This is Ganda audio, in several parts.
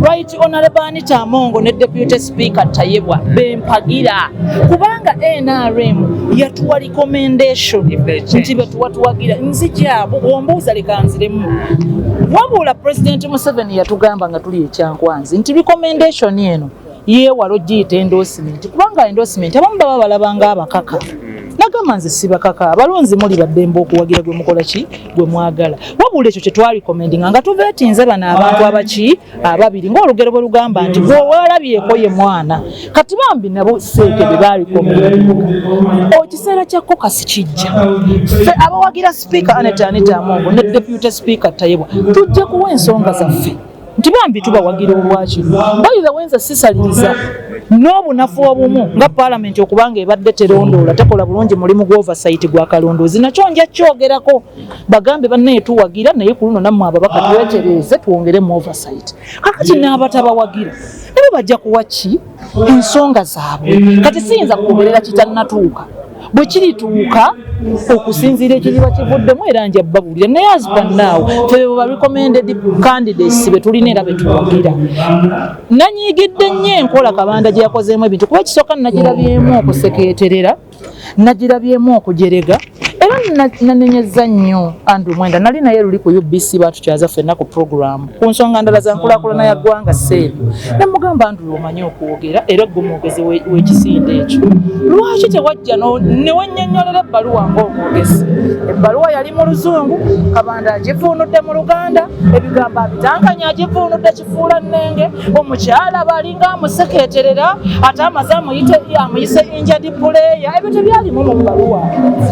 Right Honorable Anita Amongo ne Deputy Speaker Tayebwa bempagira kubanga NRM yatuwa recommendation nti betuwagira nzijabo ombuuza lekanziremu wabula President Museveni yatugamba nga tuli ekyankwanzi nti recommendation eno yewalo giyita endorsement kubanga endorsement abamu baba balabanga abakaka nagamba nze sibakaka abalonzi muli baddembe okuwagira gwe mukola ki gwe mwagala wabula ekyo kye twali recommending nga tuveetinze bano abantu abaki ababiri ng'olugero bwe lugamba nti gwe walabyeko ye mwana kati bambi nabo seeke bye baali ekiseera kya kokasi kijja ffe abawagira Speaker Anita Amongo ne Deputy Speaker Tayebwa tujja kuwa ensonga zaffe nti bambi tubawagira olwaki bayira wenza sisaliriza n'obunafu obumu nga Parliament okubanga ebadde terondoola takola bulungi mulimu gwa oversight gwa kalondoozi nakyo nja kyogerako bagambe bannaye tuwagira naye ku luno nammwe ababaka twetereze twongeremu oversight kakati n'abatabawagira nabo bajja kuwa ki ensonga zaabwe kati siyinza kugoberera kitannatuuka bwe kirituuka okusinziira ekiriba kivuddemu era nja babulira naye azipannaawo ffe ba recommended candidates be tulina era betuwagira nanyiigidde nnyo enkola Kabanda gye yakozeemu ebintu kuba ekisooka nagirabyemu okusekeeterera nagirabyemu okujerega era nanenyeza nnyo Andrew Mwenda nali naye luli ku UBC batukyaza ffenna ku program ku nsonga ndala za nkulaakulana ya ggwanga seeru ne mugamba Andrew omanyi okwogera era gwe mwogezi w'ekisinde ekyo lwaki tewajja ne wennyonnyolera ebbaluwa ng'omwogezi ebbaluwa yali mu Luzungu Kabanda agivuunudde mu Luganda ebigambo abitankanya agivuunudde kifuula nnenge omukyala balinga amusekeeterera ate amaze amuyise injured player ebyo tebyalimu mu bbaluwa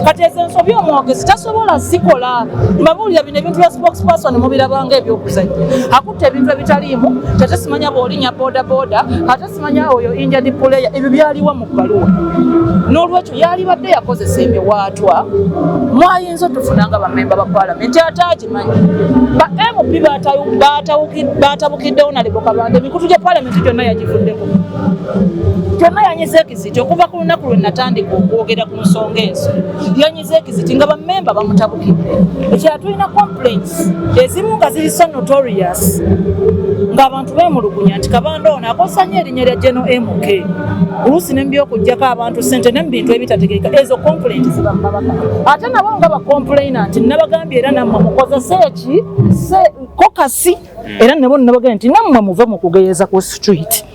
kati ezo ensobi omwogezi tasobola zikola mbabuulira bino ebintu bya spokesperson mubirabanga ebyokuzajja akutta ebintu ebitaliimu ate simanya bw'olinya bodaboda ate simanya oyo injured player ebyo byaliwa mu bbaluwa n'olwekyo yalibadde yakozesa ebiwaatwa mwayinza otufunanga bammemba ba Parliament ate agimanyi ba MP batabukiddewo nalebo Kabanda emikutu gya Parliament gyonna yagivuddeko gyonna yanyiza ekiziti okuva ku lunaku lwe natandika okwogera ku nsonga ezo yanyiza ekiziti nga bammemba bamutabukidde ekira tulina complaints ezimu nga ziri so notorious ng'abantu beemulugunya nti Kabanda ono akosanya erinnya lya General MK oluusi ne mbyokuggyako abantu ssente ne mu bintu ebitategeereka ezo complaints zibamabaka ate nabo nga bacomplainant nabagambye era nammwe mukozese eki kokasi era nabo nabagambye nti nammwe muve mu kugeyeeza ku street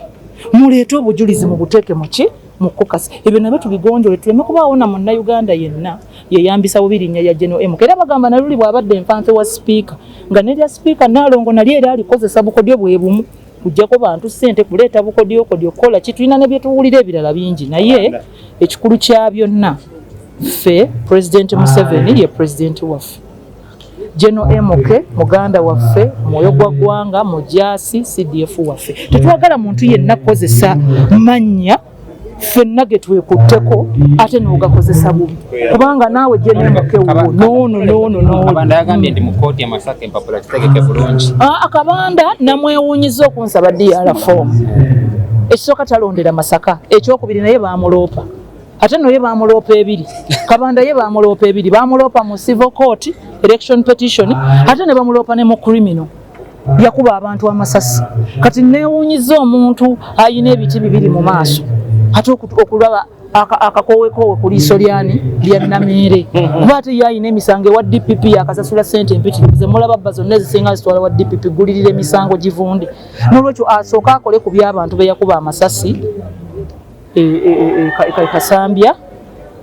muleete obujulizi mu buteeke muki mu kokasi ebyo nabyo tubigonjole tuleme kubaawo na munnayuganda yenna yeyambisa bubi linnya lya General MK era bagamba naluli bw'abadde enfanfe wa speaker nga nerya speaker Nalongo nali era alikozesa bukodyo bwe bumu kujjako bantu ssente kuleeta bukodyo kola kitulina ne bye tuwulira ebirala bingi naye ekikulu kya byonna ffe President Museveni ye president waffe General MK muganda waffe mwoyo gwa ggwanga mujaasi CDF waffe tetwagala muntu yenna kukozesa mannya ffenna ge twekutteko ate n'ogakozesa bubi kubanga naawe General MK no Kabanda yagambye ndi mu kkooti ya Masaka empapula kitegeke bulungi Kabanda namwewuunyiza okunsaba DR form ekisooka talondera Masaka ekyokubiri naye baamuloopa ate no ye baamuloopa ebiri Kabanda ye baamuloopa ebiri baamuloopa mu civil court election petition ate ne bamuloopa ne mu criminal yakuba abantu amasasi kati neewuunyiza omuntu ayina ebiti bibiri mu maaso ate okulaba akakowekowe ku liiso lyani lya Namere kuba ate yayina emisango ewa DPP yakasasula ssente empitirivu mulaba bba zonna ezisinga zitwala wa DPP gulirira emisango givunde n'olwekyo asooka akole ku by'abantu be yakuba amasasi Kasambya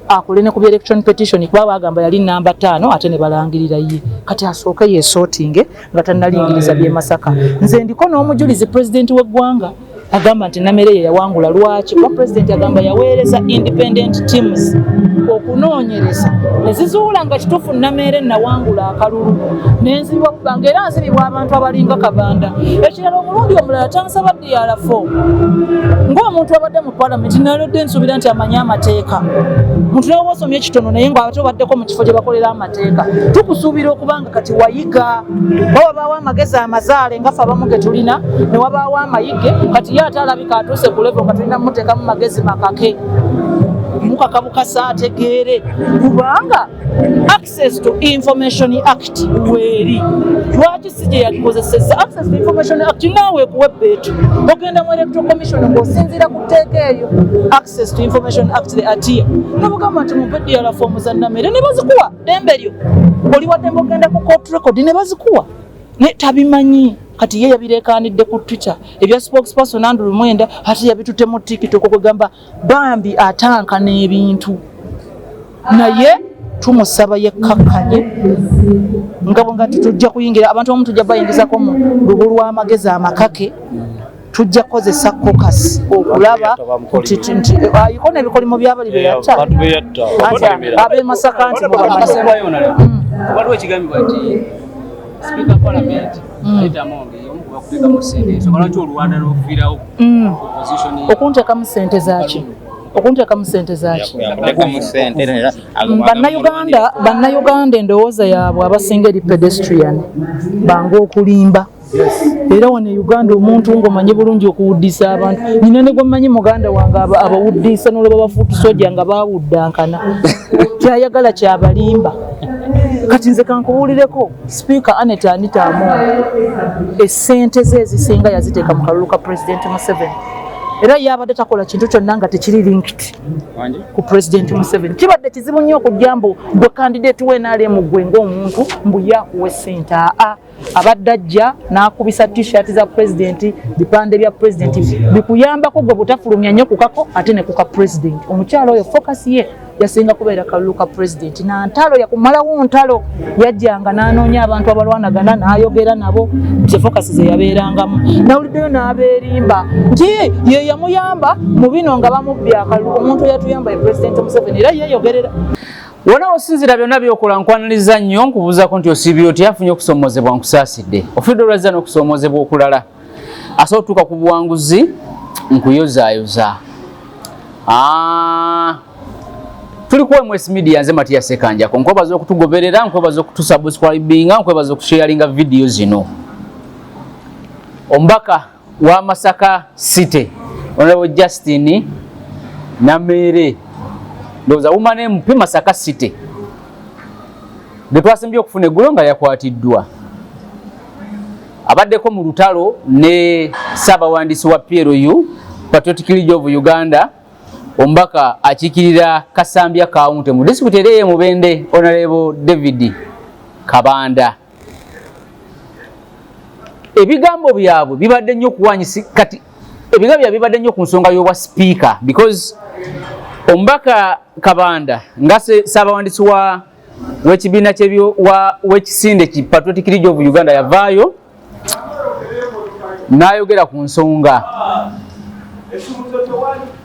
akole ne ku election petition kuba bagamba yali namba 5 ate ne balangirira ye kati asooke yeesootinge nga tannalingiriza bye Masaka nze ndiko n'omujulizi president w'eggwanga agamba nti Namere ye yawangula lwaki kuba president agamba yaweereza independent teams okunoonyereza nezizuula nga kituufu Namere nawangula akalulu nenzibwa kubanga era nzibibwa abantu abalinga Kabanda ekirala omulundi omulala tansaba DR form ng'omuntu abadde mu Parliament nalodde nsuubira nti amanyi amateeka muntu nawe wasomye ekitono naye ng'ate obaddeko mu kifo gye bakolera amateeka tukusuubira okubanga kati wayiga wabaawo amagezi amazaale nga ffe abamu ge tulina ne wabaawo amayige kati ate alabika atuuse ku level nga tulina muteekamu magezi makake mukakabukasa ategeere kubanga access to information act weri lwaki sije yakozeseza access to information act nawe kuwe betu ogenda mu electoral commission ngosinzira kuteeka eyo access to information act the atia nabugamba nti mupedi ya form za namere ne bazikuwa dembelyo oli wadde ogenda ku court record ne bazikuwa ne tabimanyi kati ye yabirekanidde ku Twitter ebya spokesperson Andrew Mwenda ati yabitute mu TikTok okugamba bambi atanka n'ebintu naye tumusaba yekkakanye ngabo nga tujja kuyingira abantu omuntu tujja bayingizako mu lubulu amagezi amakake tujja kozesa caucus okulaba nti ayikona ebikolimo byabali beyatta abe Masaka nti waliwo ekigambibwa nti Speaker Parliament Peter Monge yomukuba kuteka mu sente so lwaki oluwanda n'okuviirawo opposition okunteka mu sente zaaki bannayuganda endowooza yaabwe abasinga eri pedestrian banga okulimba era wano e Uganda omuntu ng'omanyi bulungi okuwuddisa abantu nyina ne gwe mmanyi muganda wange abawuddisa n'olaba bafuutu soja nga baawuddankana kyayagala kyabalimba kati nze kankubuulireko Speaker Anita Among essente ze ezisinga yaziteeka mu kalulu ka President Museveni era yabadde takola kintu kyonna nga tekiri linked ku President Museveni kibadde kizibu nnyo okujjambo gwe candidate we NRM gwe ng'omuntu mbu yakuwa essente abadde ajja n'akubisa t-shirt za president bipande bya president bikuyambako gwe butafulumya nnyo kukako ate ne kuka president omukyalo oyo focus ye yasinga kubeera kalulu ka president na ntalo yakumalawo ntalo yajjanga n'anoonya abantu abalwanagana n'ayogera nabo nti focus ze yabeerangamu nawuliddeyo n'abeerimba nti ye yamuyamba mu bino nga bamubbi akalulu omuntu yatuyamba ye president Museveni era yeyogerera wona osinzira byonna byokola nkwaniriza nnyo nkubuuzako nti osiibye oti afunye okusoomozebwa nkusaasidde ofidde olwazza n'okusoomozebwa okulala asobola otuuka ku buwanguzi nkuyozaayoza tuli ku MS Media nze Matiya Sekanjako nkwebaza okutugoberera nkwebaza okutusubscribinga nkwebaza okusharinga video zino omubaka wa Masaka City Honorable Justin Namere ndoza umane mpi Masaka City betwasembye okufuna eggulo nga yakwatiddwa abaddeko mu lutalo ne Ssaabawandiisi wa PLU Patriotic League of Uganda ombaka akikirira Kasambya Kaunti mu district eye Mubende Honorable David Kabanda ebigambo byabwe bibadde nnyo kuwanyisi kati ebigambo byabwe bibadde nnyo ku nsonga y'obwa speaker because ombaka Kabanda ngase Ssaabawandiisi w'ekibiina kyebyo w'ekisinde ki Patriotic League of Uganda yavaayo n'ayogera ku nsonga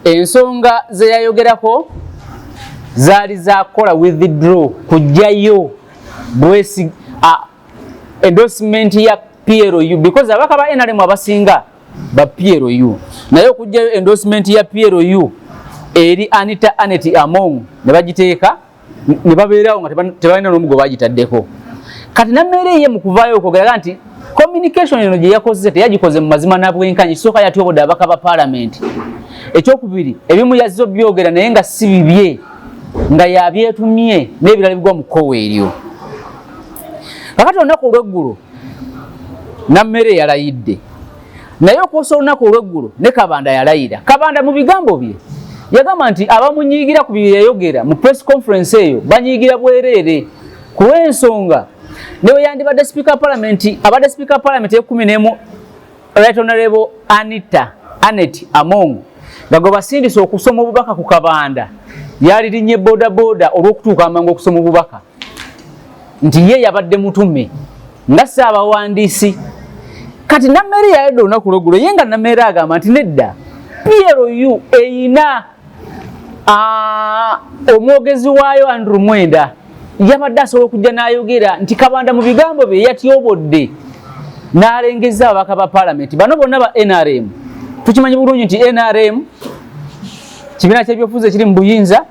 ensonga ze yayogerako zaali zakola withdraw kujjayo bwesi endorsement ya PLU because abaka ba NRM abasinga ba PLU naye okujjayo endorsement ya PLU eri Anita Among ne bagiteeka ne babeerawo nga tebalina n'omugo bagitaddeko kati Namere ye mu kuvaayo okwogera nti communication eno gye yakozese teyagikoze mu mazima na bwenkanyi kisooka yatyoboda abaka ba parliament ekyokubiri ebimu yazzo byogera naye nga si bibye nga yabyetumye n'ebirala bigwa mu kkowe eryo kakati olunaku olw'eggulu Namere yalayidde naye okwosa olunaku olw'eggulu ne Kabanda yalayira Kabanda mu bigambo bye yagamba nti abamunyiigira ku bye yayogera mu press conference eyo banyiigira bwereere ku lw'ensonga newe yandibadde Speaker Parliament abadde Speaker Parliament ye-11 Right Honorable Anet Among nga gwe basindise okusoma obubaka ku Kabanda yalirinnye bodaboda olw'okutuuka amangu okusoma obubaka nti ye yabadde mutume nga Ssaabawandiisi kati Namere yayedde olunaku lw'eggulo ye nga Namere agamba nti nedda PLU eyina omwogezi waayo Andrew Mwenda yabadde asobola okujja n'ayogera nti Kabanda mu bigambo bye yatyobodde n'alengeza ababaka ba Parliament bano bonna ba NRM tukimanyi bulungi nti NRM kibiina ky'ebyobufuzi ekiri mu buyinza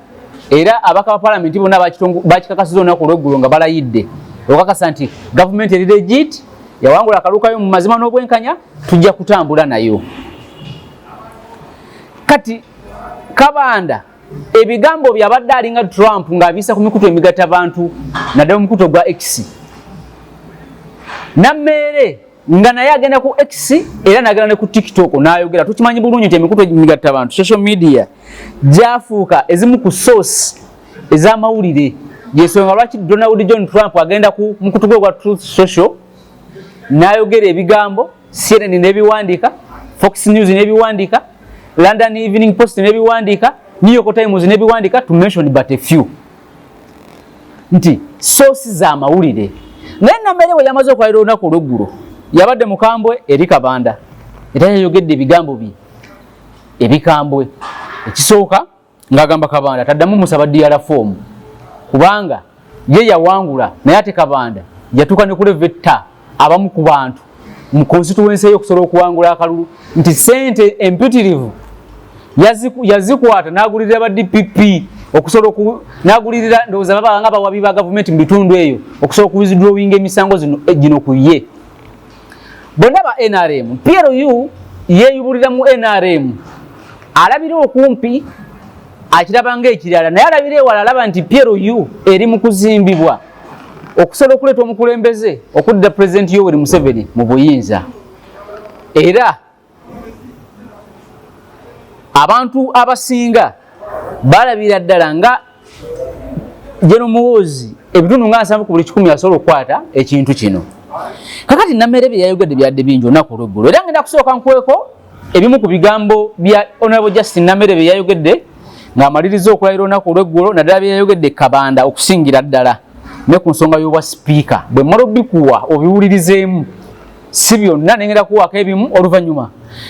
era ababaka ba Parliament bonna bakikakasiza olunaku olw'eggulo nga balayidde okakasa nti gavumenti eri legit yawangula akaluukayo mu mazima n'obwenkanya tujja kutambula nayo kati Kabanda ebigambo byabadde alinga Trump ng'abisa ku mikutu emigatta abantu naddala omukutu gwa X. Nammeere nga naye agenda ku X era n'agenda ne ku TikTok n'ayogera. Tukimanyi bulungi nti emikutu emigatta abantu social media gyafuuka ezimu ku source ez'amawulire. Yensonga lwaki Donald John Trump agenda ku mukutu gwe gwa Truth Social n'ayogera ebigambo, CNN n'ebiwandiika, Fox News n'ebiwandiika, London Evening Post n'ebiwandiika, New York Times n'ebiwandiika, to mention but a few. Nti sources z'amawulire. Naye Nammeere bwe yamaze okwalira olunaku olw'eggulo yabadde mukambwe eri Kabanda era yayogedde ebigambo bye ebikambwe. Ekisooka ng'agamba Kabanda taddamu musaba DRA form kubanga ye yawangula naye ate Kabanda yatuuka ne kulevetta abamu ku bantu mu constituency y'okusobola okuwangula akalulu nti ssente empitirivu yazikwata n'agulirira ba DPP okusobola n'agulirira ndowooza baba nga bawabi ba gavumenti mu bitundu eyo okusobola okuwizidrowinga emisango gino ku ye. Bonna ba NRM, PLU yeeyubulira mu NRM alabira okumpi akiraba ng'ekirala naye alabira ewala alaba nti PLU eri mu kuzimbibwa okusobola okuleeta omukulembeze okudda Pulezidenti Yoweri Museveni mu buyinza. Era abantu abasinga balabira ddala nga General Muhoozi ebitundu nga 7 ku buli 10 asobola okukwata ekintu kino. Kakati Nammeere bye yayogedde byadde bingi olunaku olw'eggulo era ngenda kusooka nkweko ebimu ku bigambo bya Honorable Justin Nammeere bye yayogedde ng'amaliriza okulayira olunaku olw'eggulo naddala bye yayogedde Kabanda okusingira ddala ne ku nsonga y'obwa sipiika. Bwe mmala obbikuwa obiwulirizeemu si byonna nengenda kuwaako ebimu oluvannyuma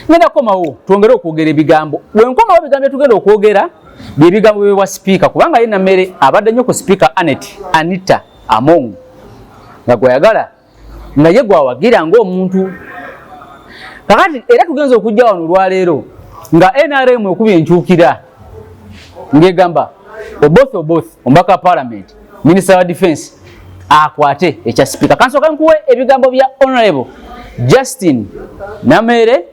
ngenda kukomawo twongere okwogera ebigambo. Bwe nkomawo ebigambo tugenda okwogera bye bigambo by'obwa sipiika kubanga ye Nammeere abadde nnyo ku sipiika Anita Among nga gwayagala naye gwawagira ng'omuntu. Kakati era tugenza okujja wano olwaleero nga NRM ekubye enkyukira ng'egamba Oboth omubaka wa Parliament Minister wa Defense akwate ekya sipiika. Kansooka nkuwe ebigambo bya Honorable Justin Nammeere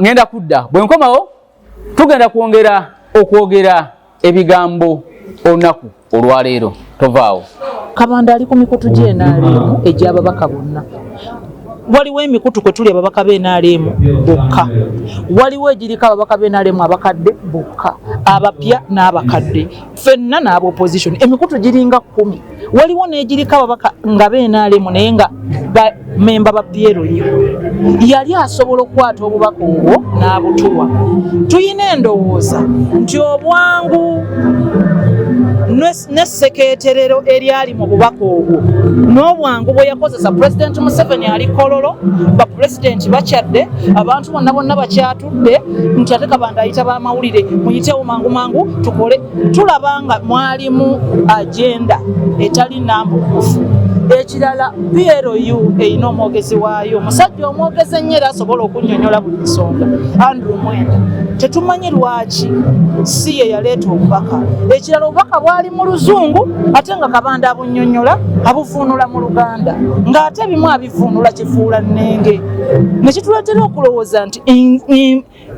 ngenda kudda bwe nkomawo tugenda okwogera ebigambo olunaku olwaleero. Tovaawo. Kabanda ali ku mikutu gy'NRM egy'ababaka bonna. Waliwo emikutu kwe tuli ababaka b'NRM bokka, waliwo egiriko ababaka b'NRM abakadde bokka, abapya n'abakadde, ffenna n'aba opposition. Emikutu giringa 10. Waliwo n'egiriko ababaka nga b'NRM naye nga memba ba PLU. Yali asobola okukwata obubaka obwo n'abutuwa. Tuyina endowooza nti obwangu n'essekeeterero eryali mu bubaka obwo n'obwangu bwe yakozesa Pulezidenti Museveni ali Kololo, bapulezidenti bakyadde, abantu bonna bakyatudde nti ate Kabanda ayita b'amawulire muyitewo mangu tukole. Tulaba nga mwalimu agenda etali nnambulukufu. Ekirala PLU erina omwogezi waayo, omusajja omwogezi ennyo era asobola okunnyonnyola buli nsonga, Andrew Mwenda. Tetumanyi lwaki si ye yaleeta obubaka. Ekirala obubaka bwali mu Luzungu ate nga Kabanda abunnyonnyola abuvuunula mu Luganda ng'ate bimu abivuunula kifuula nnenge. Ne kituleetera okulowooza nti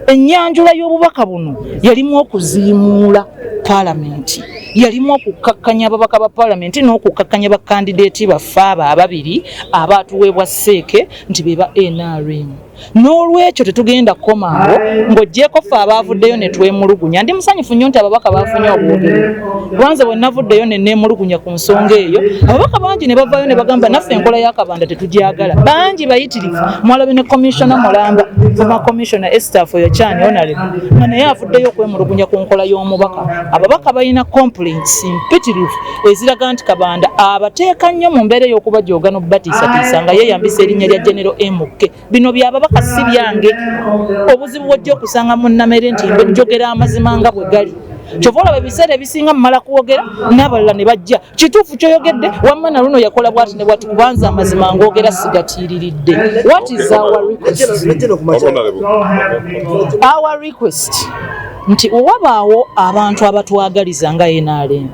ennyanjula y'obubaka buno yalimu okuziimuula Paalamenti, yalimu okukkakkanya ababaka ba Paalamenti n'okukkakkanya bakandideeti baffe abo ababiri abaatuweebwa Seeke nti be ba NRM. N'olwekyo tetugenda kukomawo ng'oggyeko ffe abaavuddeyo ne twemulugunya. Ndi musanyufu nnyo nti ababaka baafunye obwogero. Lwanze bwe navuddeyo ne neemulugunya ku nsonga eyo, ababaka bangi ne bavaayo ne bagamba naffe enkola ya Kabanda tetugyagala. Bangi bayitirivu. Mwalabe ne Commissioner Mulamba, former Commissioner Esther Foyochani Honorable, nga naye avuddeyo okwemulugunya ku nkola y'omubaka. Ababaka balina complaints mpitirivu eziraga nti Kabanda abateeka nnyo mu mbeera y'okubajooga n'obbatiisatiisa nga yeeyambisa erinnya lya General MK. Bino by'ababaka si byange. Obuzibu bw'ojja okusanga mu Nammeere nti njogera amazima nga bwe gali. Kyova olaba ebiseera ebisinga mmala kuwogera n'abalala ne bajja. Kituufu ky'oyogedde wamma na luno yakola bw'ati ne bw'ati kubanza amazima ng'ogera sigatiiriridde. What is our request? Our request nti owabaawo abantu abatwagaliza nga NRM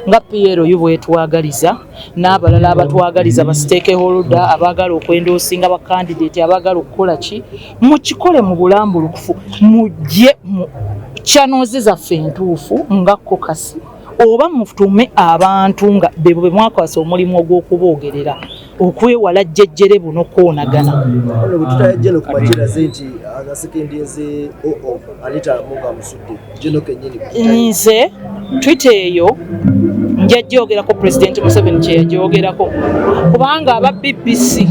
nga PLU bwetwagaliza n'abalala abatwagaliza ba stakeholder abaagala okwendoosinga ba candidate abaagala okukola ki mukikole mu bulambulukufu mujje channels zaffe entuufu nga kokasi oba mutume abantu nga bwe mwakwasa omulimu ogw'okuboogerera okwewala jjejjere buno koonagana. Ono bwe tutayajjeno ku majira ze nti agasekendeze Anita Amongo amusudde jeno kennyini. Nze Twitter eyo njajjogerako President Museveni kye yajogerako kubanga aba BBC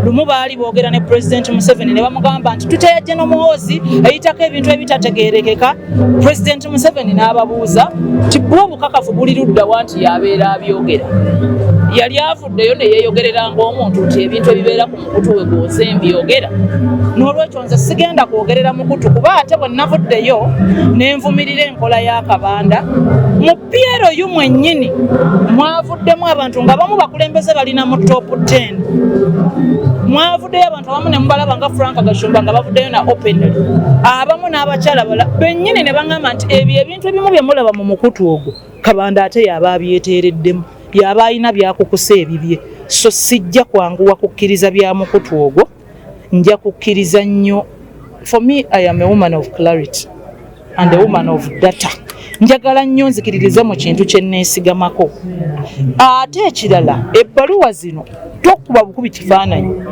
lumu baali boogera ne President Museveni ne bamugamba nti Twitter ya General Muhoozi eyitako ebintu ebitategeerekeka. President Museveni n'ababuuza ti bwo obukakafu buli ludda wanti yabeera abyogera. Yali avuddeyo ne yeeyogerera ng'omuntu nti ebintu ebibeera ku mukutu we gwoze mbyogera. N'olwekyo nze sigenda kwogerera mukutu kuba ate bwe navuddeyo ne nvumirira enkola y'akabanda. Mu Piero yu mwennyini mwavuddemu abantu nga bamu bakulembeze balina mu top 10. Mwavuddeyo abantu abamu ne mubalaba nga Frank Gashumba nga bavuddeyo na openly. Abamu n'abakyala bala bennyini ne bangamba nti ebyo ebintu ebimu bye mulaba mu mukutu ogwo kabanda ate yaba abyeteereddemu. Yaba alina byakukusa ebibye. So sijja kwanguwa kukkiriza bya mukutu ogwo. Nja kukkiriza nnyo. For me, I am a woman of clarity and a woman of data. Njagala nnyo nzikiririza mu kintu kye neesigamako. Ate ekirala ebbaluwa zino tokuba bukubi kifaananyi.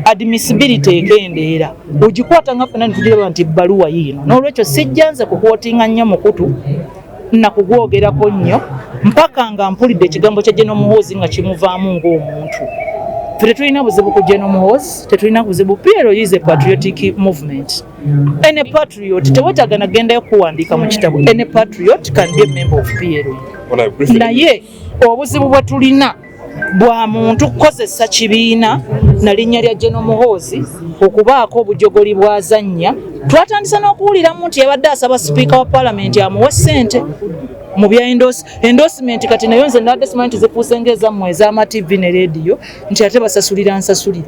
Admissibility ekendeera. Ogikwata nga ffenna ne tugiraba nti ebbaluwa yiino. N'olwekyo sijja nze kukwotinga nnyo mukutu na kugwogerako nnyo mpaka nga mpulidde ekigambo kya General Muhoozi nga kimuvaamu ng'omuntu. Tetulina buzibu ku General Muhoozi, tetulina buzibu. Piero is a patriotic movement. Any patriot, tewetagana gendayo kuwandiika mu kitabu. Any patriot can be a member of Piero. Naye obuzibu bwe tulina bwa muntu kukozesa kibiina na linnya lya General Muhoozi okubaako obujogoli bwazannya. Twatandisa n'okuwuliramu nti yabadde asaba sipiika wa paalamenti amuwe ssente mu bya endorsement kati nayo nze nadde simanyi zifuuse ng'ezammwe ez'ama TV ne radio nti ate basasulira nsasulira.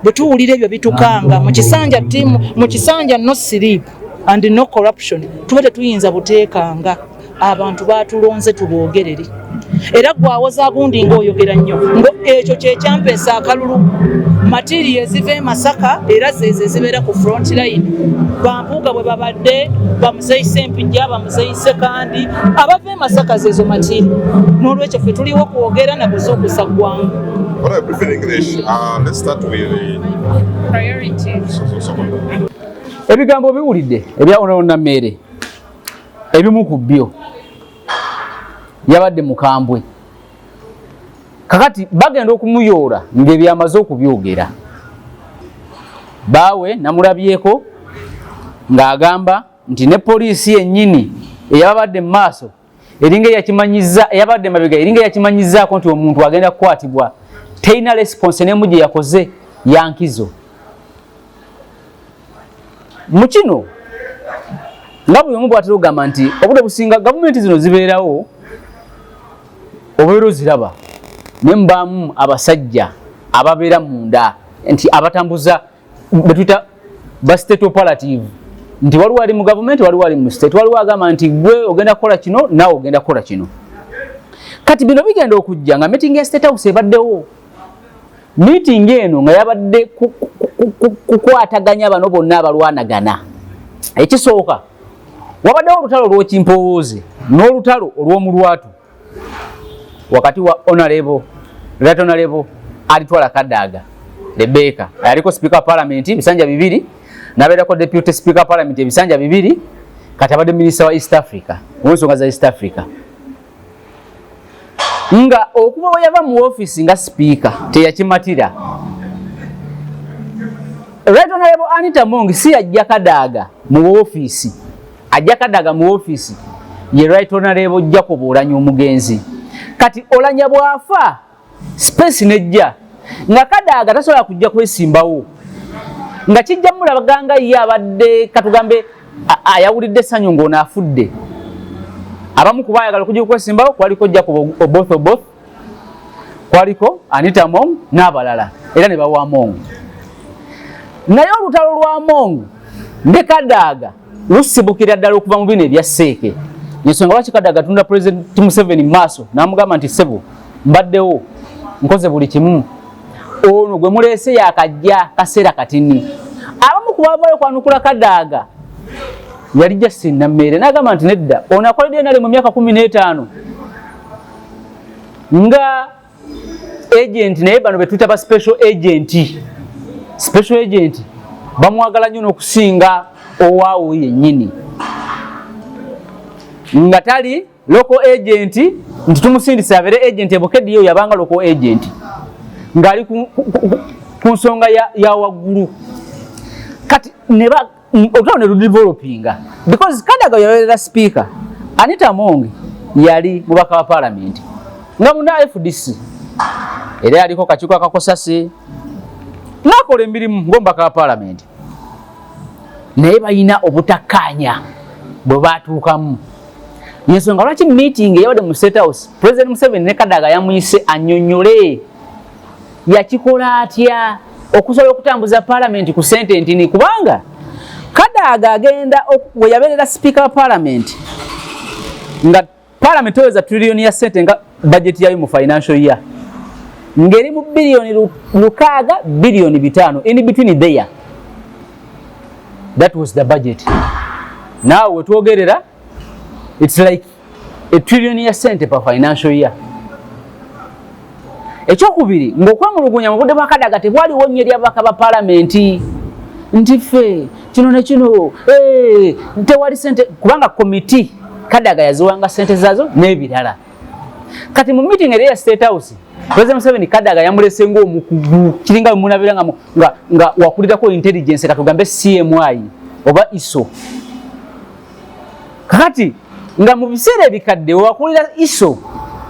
Bwe tuwulira ebyo bitukanga mu kisanja no sleep and no corruption tube tetuyinza buteekanga abantu baatulonze tuboogerere. Era gwawoza agundi ng'oyogera nnyo ngo ekyo kye kyampeesa akalulu material eziva e Masaka era zeeze zibeera ku front line. Bampuuga bwe babadde bamuzeyise empijja bamuzeyise kandi abava e Masaka zeezo material. N'olwekyo ffe tuliwo kwogera na kuzuukusa ggwanga. What I prefer English. Let's start with priority. Ebigambo biwulidde ebya Honorable Namere ebimu ku byo yabadde mukambwe kakati bagenda okumuyoola ng'ebyamaze okubyogera. Baawe namulabyeko ng'agamba nti ne poliisi yennyini eyabadde mu maaso eringa yakimanyiza eyabadde mabega eringa yakimanyizaako nti omuntu agenda kukwatibwa teina response n'emu gye yakoze yankizo. Mu kino nga buli omu bw'atera okugamba nti obudde businga gavumenti zino zibeerawo obeera oziraba ne mbaamu abasajja ababeera munda nti abatambuza betuyita ba state operative nti waliwo ali mu gavumenti waliwo ali mu state waliwo agamba nti gwe ogenda kukola kino naawe ogenda kukola kino. Kati bino bigenda okujja nga meeting ya State House ebaddewo. Meeting eno nga yabadde kukwataganya bano bonna abalwanagana. Ekisooka wabaddewo olutalo olw'Ekimpowooze n'olutalo olw'Omulwatu wakati wa Right Honorable Alitwala Kadaga Rebecca aliko Speaker Parliament ebisanja bibiri n'abeerako Deputy Speaker Parliament ebisanja bibiri kati abadde Minister wa East Africa w'ensonga za East Africa. Nga okuba we yava mu office nga Speaker teyakimatira. Right Honorable Anita Amongo si ajja Kadaga mu office ajja Kadaga mu office ye Right Honorable Jacob Oulanya omugenzi. Kati Oulanya bwafa space nejja nga Kadaga tasobola kujja kwesimbawo nga kijja mulabaganga ye abadde katugambe ayawulidde essanyu ng'ono afudde. Abamu kuba ayagala okujja kwesimbawo kwaliko Jacob Oboth kwaliko Anita Amongo n'abalala era ne bawa Amongo. Naye olutalo lwa Amongo ne Kadaga lusibukira ddala okuva mu bino ebya Seeke. Ensonga lwaki Kadaga tunda President Museveni maaso n'amugamba nti ssebo mbaddewo nkoze buli kimu ono gwe muleese yakajja kaseera katini. Abamu ku baavayo kwanukula Kadaga yali Justin Nammere n'agamba nti nedda ono akoledde NRM mu myaka 15 nga agent naye bano betuyita ba special agent bamwagala nnyo n'okusinga owaawo yennyini nga tali local agent nti tumusindisa abeere agent Ebukedi yo yabanga local agent ng'ali ku nsonga ya waggulu kati otone ludevelopinga because Kadaga yabeerera speaker Anita Among yali mubaka wa parliament nga muna FDC era yaliko kakiiko akakosase nakola emirimu ng'omubaka wa parliament naye balina obutakkaanya bwe baatuukamu yensonga lwaki meeting eyabadde mu State House President Museveni ne Kadaga yamuyise annyonnyole yakikola atya okusobola okutambuza parliament ku sente ntini kubanga Kadaga agenda we yabeerera speaker wa parliament nga parliament eweza trillion ya sente nga budget yayo mu financial year ngeri mu bilioni 6 bilioni 5 in between there. That was the budget. Now we twogerera it's like a trillion ya sente per financial year. Ekyokubiri ng'okwemulugunya mu budde bwa Kadaga tebwaliwo nnyeri ababaka ba parliament nti ffe kino ne kino tewali sente kubanga committee Kadaga yaziwanga sente zazo n'ebirala. Kati mu meeting eri ya State House President Museveni Kadaga yamulese ng'omukugu kiringa munabira nga wakulirako intelligence katugambe CMI oba ISO. Kati nga mu biseera ebikadde wakulira ISO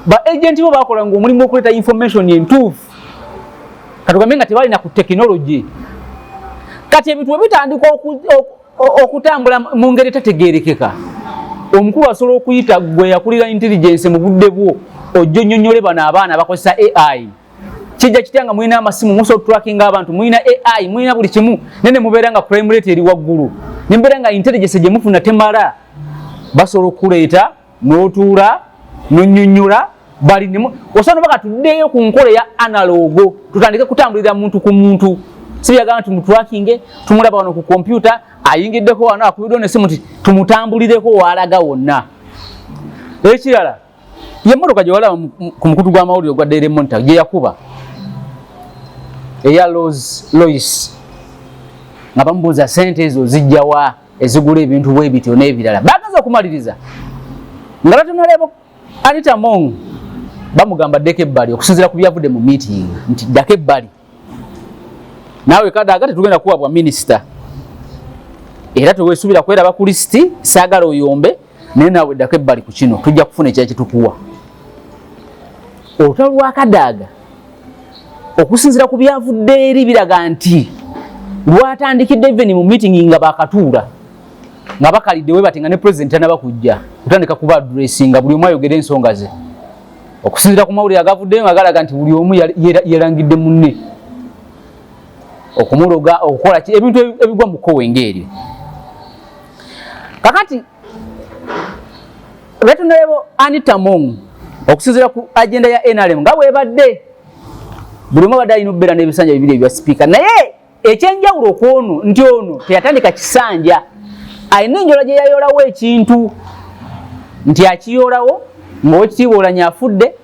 ba agent bo bakola ng'omulimu okuleta information entuufu katugambe nga tebali na ku technology. Kati ebintu ebitandika okutambula mu ngeri tategeerekeka omukulu asobola okuyita gwe yakulira intelligence mu budde bwo ojjo nnyonnyole bano abaana bakozesa AI kijja kitanga mulina amasimu muso tracking abantu mulina AI mulina buli kimu nene mubeera nga crime rate eri waggulu nembeera nga intelligence gye mufuna temala basobola okuleeta n'otuula n'onnyonnyola bali nemu osobola baka tuddeeyo ku nkola ya analogo tutandike kutambulira muntu ku muntu sibyagamba tumutracking tumulaba wano ku computer ayingiddeko wano akubidde n'essimu nti tumutambulireko walaga wonna. Ekirala yemmotoka gye walaba ku mukutu gw'amawulire gwa Daily Monitor gye yakuba eya Lois nga bamubuuza sente ezo zijjawa ezigula ebintu bwe bityo n'ebirala bagenza okumaliriza nga batunalebo Anita Among bamugamba ddeko ebbali okusinziira ku byavudde mu meeting nti ddako ebbali naawe Kadaga tetugenda kuwabwa minisita era teweesuubira kweraba ku lisiti saagala oyombe naye naawe ddako ebbali ku kino tujja kufuna ekya kitukuwa. Olutalo lwa Kadaga okusinziira ku byavudde eri biraga nti lwatandikidde even mu meeting nga bakatuula nga bakalidde we bati nga ne president anabakujja kutandika kuba addressinga buli omu ayogera ensonga ze okusinziira ku mawulire agavuddeyo nga galaga nti buli omu yerangidde munne okumuloga okukola ebintu ebigwa mu kkowe ng'eryo. Kakati betunalebo Anita Among okusinziira ku agenda ya NRM nga bwebadde buli omu abadde alina okubeera n'ebisanja bibiri ebya sipiika naye ekyenjawulo kw'ono nti ono teyatandika kisanja alina enjola gye yayolawo ekintu nti akiyolawo ng'owekitiibwa Oulanyah afudde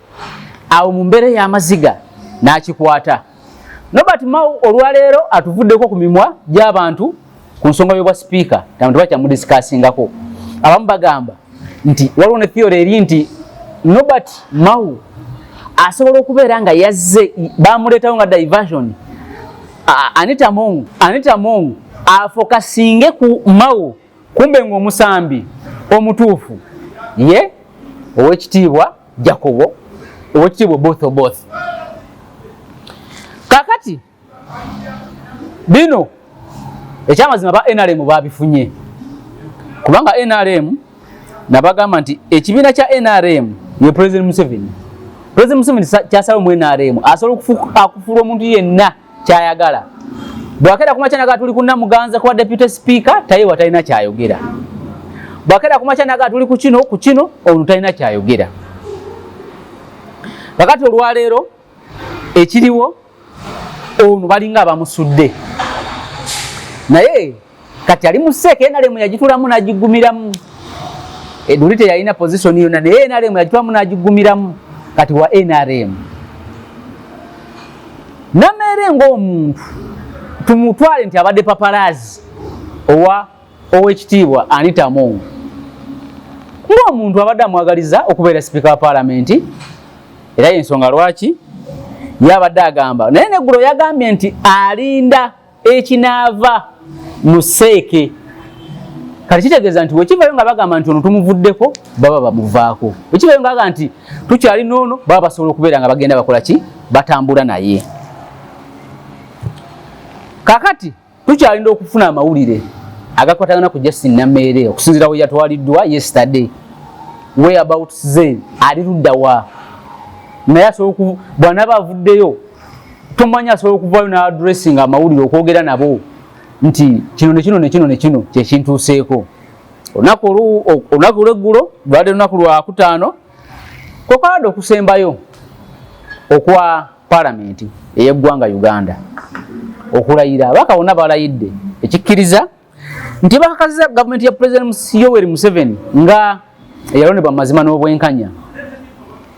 awo mu mbeera y'amaziga n'akikwata. Robert Mao olwaleero atuvuddeko ku mimwa gy'abantu ku nsonga y'obwa sipiika tamuntu bakyamudisikasingako abamu bagamba nti waliwo ne theory eri nti Robert Mao asobola okubeera nga yazze bamuleetawo nga diversion Anita Among afokasinge ku Mao kumbe ng'omusambi omutuufu ye owekitiibwa Jacobo owekitiibwa both. Kakati bino ekyamazima ba NRM babifunye kubanga NRM nabagamba nti ekibiina kya NRM ye President Museveni kyasaba mu NRM asobola okufuula omuntu yenna kyayagala bwakera kumakyanaga tuli ku Namuganza kwa deputy speaker tayiwa talina kyayogera bwakera kumakyanaga tuli ku kino ono talina kyayogera. Kakati olwaleero ekiriwo ono balinga abamusudde naye kati ali museke NRM yagitulamu n'agigumiramu. Edulite yalina position yonna naye NRM yagitulamu n'agigumiramu kati wa NRM. Namere ng'omuntu tumutwale nti abadde paparazi owa owekitiibwa Anita Among. Ng'omuntu abadde amwagaliza okubeera Speaker wa Parliament era y'ensonga lwaki yabadde agamba. Naye neggulo yagambye nti alinda ekinaava mu Seeke. Kati kitegeeza nti wekivayo nga bagamba nti ono tumuvuddeko baba bamuvaako. Wekivayo nga bagamba nti tukyali noono baba basobola okubeera nga bagenda bakola ki? Batambula naye. Kakati tukyalinda okufuna amawulire agakwatagana ku Justin Namere okusinziira we yatwaliddwa yesterday. Whereabouts ze ali ludda wa? Naye asobola bw'anaaba avuddeyo tomanya asobola okuvaayo n'addressing amawulire okwogera nabo nti kino ne kino kyekintuuseeko. Olunaku lw'eggulo lwadde lunaku lwa kutaano kwekwaladde okusembayo okwa Parliament ey'eggwanga Uganda okulayira. Ababaka bonna balayidde ekikkiriza nti bakakasiza gavumenti ya President Yoweri Museveni nga eyalondebwa mu mazima n'obwenkanya.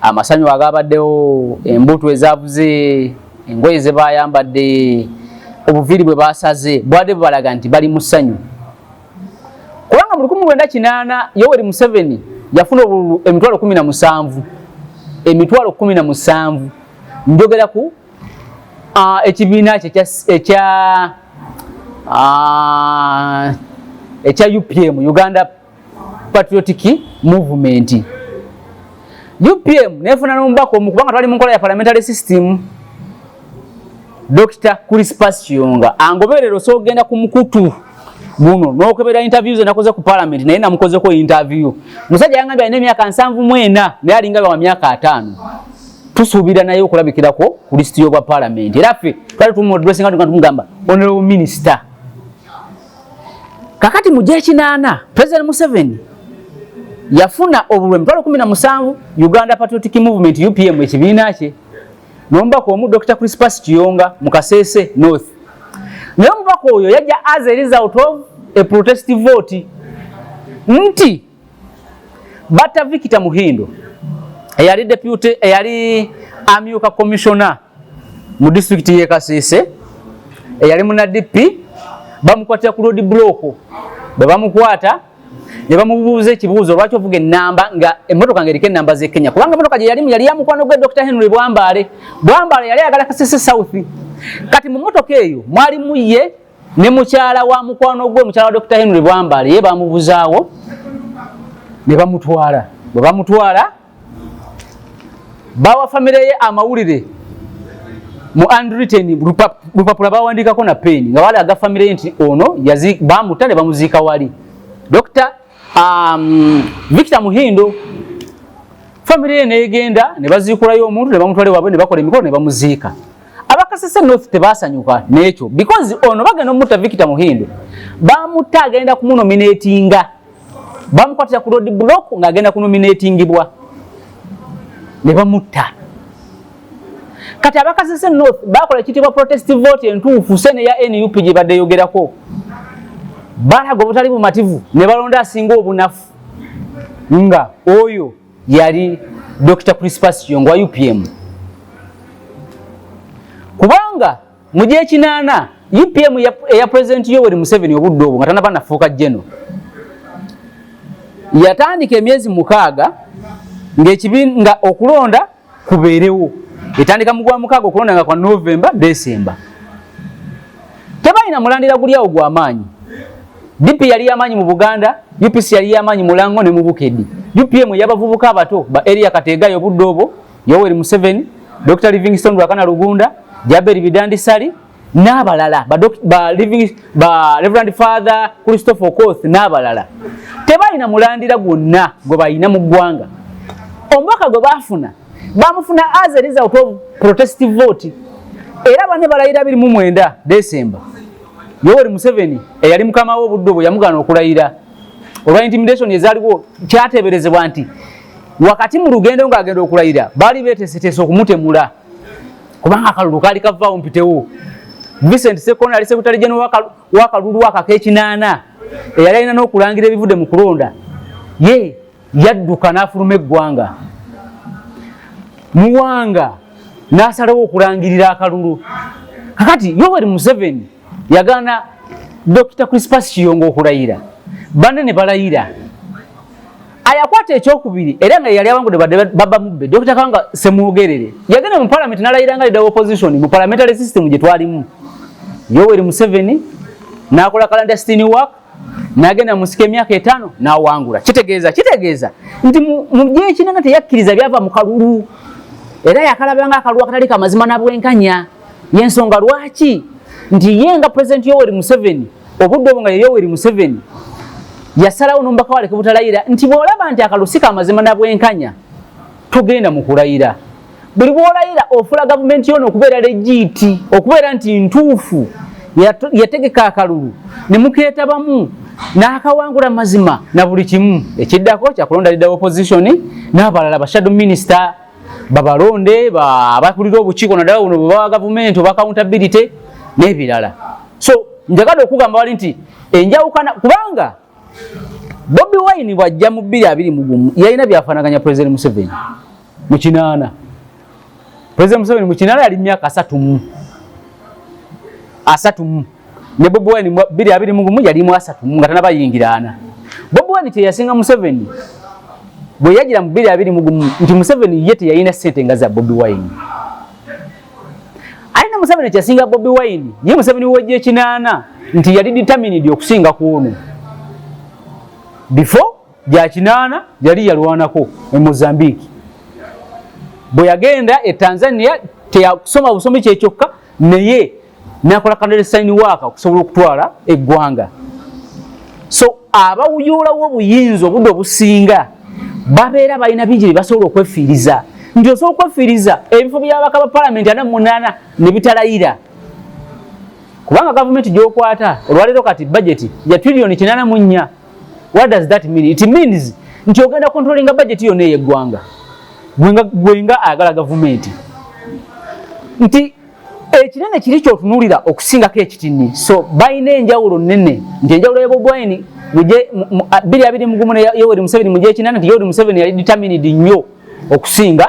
Amasanyu agabaddewo, embuto ezaavuze, engoye ze bayambadde, obuviiri bwe basaze bwadde bubalaga nti bali mu ssanyu. Kubanga mu 1980 Yoweri Museveni yafuna obululu emitwalo 17. Emitwalo 17 njogera ku ekibiina kye ekya UPM, Uganda Patriotic Movement. UPM nefuna n'omubaka omu kubanga twali mu nkola ya parliamentary system. Dr. Crispus Kiyonga angoberero so genda ku mukutu guno n'okebera interviews enakoze ku Parliament naye namukozeko interview. Musajja yangambye alina emyaka 74 naye alinga wa myaka 5. Tusuubira naye okulabikirako ku list y'obwa Parliament. Era ffe twali tumudressing nga tumugamba honorable minister. Kakati mu G8 President Museveni yafuna obululu emitwalo 17 Uganda Patriotic Movement UPM ekibiina kye n'omubaka omu Dr. Crispus Kiyonga mu Kasese North. Naye omubaka oyo yajja as a result of a protest vote nti batta Victor Muhindo eyali deputy eyali amyuka commissioner mu district y'e Kasese eyali muna DP bamukwatira ku road block. Bwe bamukwata ne bamubuuza ekibuuzo lwaki ovuga ennamba nga emmotoka ng'eriko ennamba z'e Kenya kubanga emmotoka gye yali ya mukwano gwe Dr. Henry Bwambale. Bwambale yali ayagala Kasese South. Kati mu mmotoka eyo mwalimu ye ne mukyala wa mukwano gwe mukyala wa Dr. Henry Bwambale ye bamubuzaawo ne bamutwala. Bwe bamutwala bawa famire ye amawulire mu handwritten lupapula bawandiikako na peni nga wali aga famire nti ono bamuta ne bamuziika wali. Dr. Victor Muhindo famire ye negenda ne baziikulayo omuntu ne bamutwale wabwe ne bakola emikolo ne bamuziika. Abakasese North tebasanyuka n'ekyo because ono bagenda omutta Victor Muhindo bamutta agenda kumunominatinga bamukwatira ku road block ng'agenda kunominatingibwa ne bamutta. Kati Abakasese North bakola ekitibwa protest vote entuufu sene ya NUP gye badde yogerako. Balaga obutali bumativu ne balonda asinga obunafu nga oyo yali Dr. Crispus Kiyonga wa UPM. Kubanga mu G8 UPM ya President Yoweri Museveni obudde obwo nga tanaba nafuuka General yatandika emyezi 6 ng'ekibiina okulonda kubeerewo. Etandika mu gwa 6 okulonda nga kwa November December. Tebalina mulandira guli awo gw'amaanyi. DP yali yamanyi mu Buganda, UPC yali yamanyi mu Lango ne mu Bukedde. UPM yabavubuka abato ba area Kategayo obudde obwo Yoweri Museveni, Dr. Livingstone Lwakana Lugunda, Jaberi Bidandi Sali n'abalala ba Reverend Father Christopher Okoth n'abalala. Tebalina mulandira gwonna gwe balina mu ggwanga. Omubaka gwe bafuna bamufuna as a result of protest vote. Era bane balayira 29 December. Yoweri Museveni eyali mukama wo buddo bwe yamugana okulayira. Olwa intimidation ezaaliwo kyateberezebwa nti wakati mu lugendo ng'agenda okulayira bali beeteeseteese okumutemula kubanga akalulu kaali kavaawo mpitewo. Vincent Sekona ali Secretary General wakalulu akak'ekinana eyali alina n'okulangira ebivudde mu kulonda ye yadduka n'afuluma eggwanga Muwanga n'asalawo okulangirira akalulu. Kakati Yoweri Museveni yagana Dr. Crispus Kiyongo okulayira banne ne balayira ayakwata ekyokubiri era nga yali abangude baba mubbe Dr. Kanga Semwogerere yagenda mu parliament n'alayira nga leader of opposition mu parliamentary system gye twalimu. Yoweri Museveni n'akola clandestine work n'agenda mu sika emyaka 5 n'awangula. Kitegeeza nti mu gy'ekinana teyakkiriza byava mu kalulu era yakalabanga akalulu akatali kamazima na bwenkanya y'ensonga lwaki nti ye nga president Yoweri Museveni obudde obwo nga Yoweri Museveni yasalawo n'ombaka waleke butalayira nti bw'olaba nti akalusika amazima na bwenkanya tugenda mu kulayira. Buli bw'olayira ofula gavumenti yono okubeera legiti okubeera nti ntuufu yategeka akalulu ne mukeetabamu n'akawangula mazima na buli kimu. Ekiddako kyakulonda leader opposition n'abalala ba shadow minister babalonde abakulira obukiiko naddala buno bwa gavumenti oba accountability n'ebirala. So njagala okugamba wali nti enjawukana kubanga Bobi Wine bwajja mu 2021 yalina byafaanaganya President Museveni mu kinaana. President Museveni mu kinaana yali myaka 3 ne Bobi Wine 2021 yali mu 3 nga tanabayingirana. Bobi Wine teyasinga Museveni bwe yagira mu 2021 nti Museveni yete yalina sente nga za Bobi Wine. Alina Museveni kyasinga Bobi Wine ye Museveni wejje kinaana nti yali determined okusinga kuno. Before ja kinaana yali yalwanako e Mozambique. Bwe yagenda e Tanzania teyakusoma busomi kyekyoka naye nakola clandestine work okusobola okutwala eggwanga. So abawuyola w'obuyinza obudde obusinga babeera balina bingi basobola okwefiiriza nti osobola okwefiiriza ebifo by'ababaka ba parliament 48 ne bitalayira kubanga gavumenti gy'okwata olwaleero kati budget ya trillion 84. What does that mean? It means nti ogenda controlling budget yonna ey'eggwanga gwenga ayagala gavumenti nti ekinene kiri kyotunuulira okusingako ekitini. So balina enjawulo nnene nti enjawulo ya Bobi Wine 2021 ne Yoweri Museveni mu gy'ekinana nti Yoweri Museveni yali determined nnyo okusinga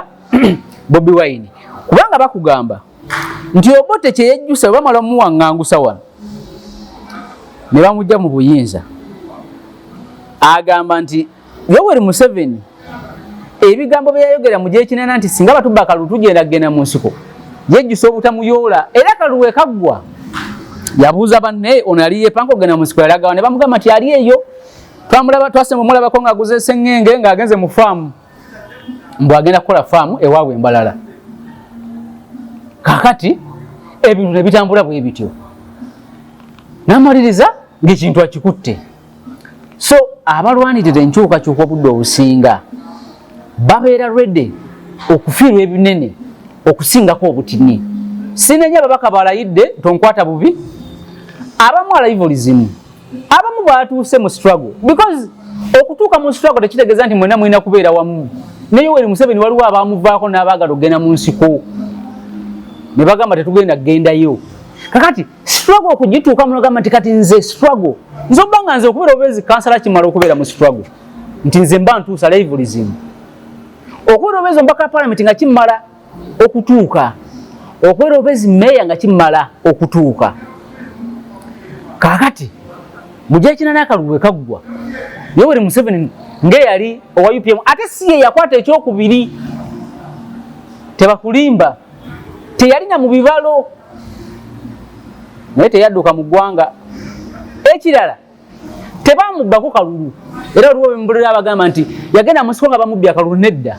Bobi Wine kubanga bakugamba nti Obote kyeyejjusa bamala muwaŋŋangusa wano ne bamujja mu buyinza agamba nti Yoweri Museveni ebigambo bye yayogera mu gy'ekinana nti singa batubba akalulu tugenda mu nsiko yejjusa obutamuyoola era kaluwe kaggwa yabuuza banne ono yali yepanka okugenda mu nsiko yalagawa ne bamugamba nti ali eyo twamulaba twasema omulabako ng'aguze esseŋŋenge ng'agenze mu faamu mbwagenda kukola faamu ewaabwe embalala. Kakati ebintu ne bitambula bwe bityo n'amaliriza ng'ekintu akikutte. So abalwanirira enkyukakyuka obudde obusinga babeera ready okufiirwa ebinene okusingako obutini. Sinenya ababaka balayidde tonkwata bubi abamu alivolism abamu batuuse mu struggle because okutuuka mu struggle tekitegeeza nti mwena mwina kubeera wamu. Ne Yoweri Museveni waliwo abamuvaako n'abaagala okugenda mu nsiko ne bagamba tetugenda kugendayo. Kakati struggle okugituuka munogamba nti kati nze struggle nze obanga nze okubeera obezi kansala kimala okubeera mu struggle nti nze mba ntuusa livolism okubeera obezi ombaka parliament nga kimala okutuuka okubeera obezi meya nga kimala okutuuka. Kakati mu gy'ekinana akaluwe kaggwa Yoweri Museveni ng'eyali owa UPM ate si ye yakwata ekyokubiri tebakulimba teyalina mu bibalo naye teyadduka mu ggwanga. Ekirala tebamubbako kalulu era olwo bembulira abagamba nti yagenda mu nsiko nga bamubbye akalulu nedda.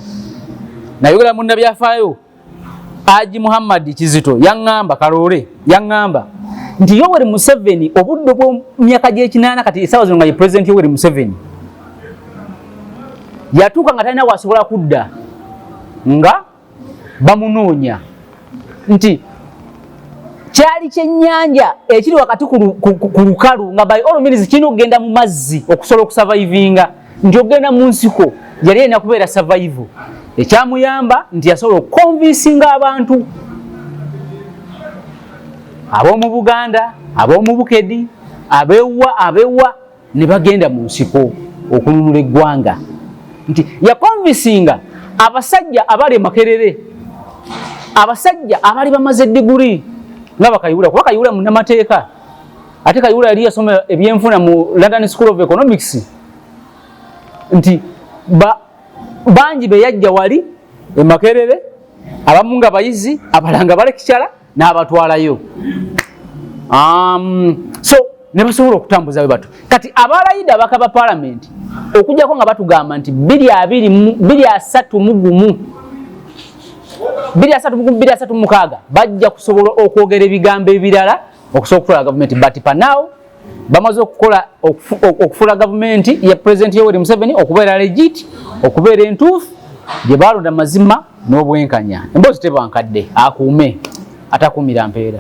Nayogera mu nnabyafaayo Haji Muhammad Kizito yaŋŋamba Kaloole yaŋŋamba nti Yoweri Museveni obudde bw'emyaka gy'ekinana kati essaawa zino nga ye president Yoweri Museveni yatuuka nga talina wasobola kudda nga bamunoonya nti kyali kyennyanja ekiri wakati ku lukalu nga by all means kirina okugenda mu mazzi okusobola okusavaivinga nti okugenda mu nsiko yali erina kubeera survival. Ekyamuyamba nti yasobola okukonvinsinga abantu ab'omu Buganda, ab'omu Bukedi, abewa ne bagenda mu nsiko okununula eggwanga. Nti yakonvisinga abasajja abali Makerere, abasajja abali bamaze diguri nga Bakayihura, kuba Kayihura munnamateeka, ate Kayihura yali yasoma ebyenfuna mu London School of Economics, nti bangi be yajja wali e Makerere, abamu nga bayizi, abalanga balekikyala n'abatwalayo. So ne basobola okutambuza bwe bato. Kati abalayida abaka ba parliament okujjako nga batugamba nti 236 bajja kusobola okwogera ebigambo ebirala okusobola okufuula gavumenti, but now bamaze okufuula gavumenti ya President Yoweri Museveni okubeera legit, okubeera entuufu, gye balonda mazima n'obwenkanya. Emboozi tebankadde akuume atakuumira mpeera.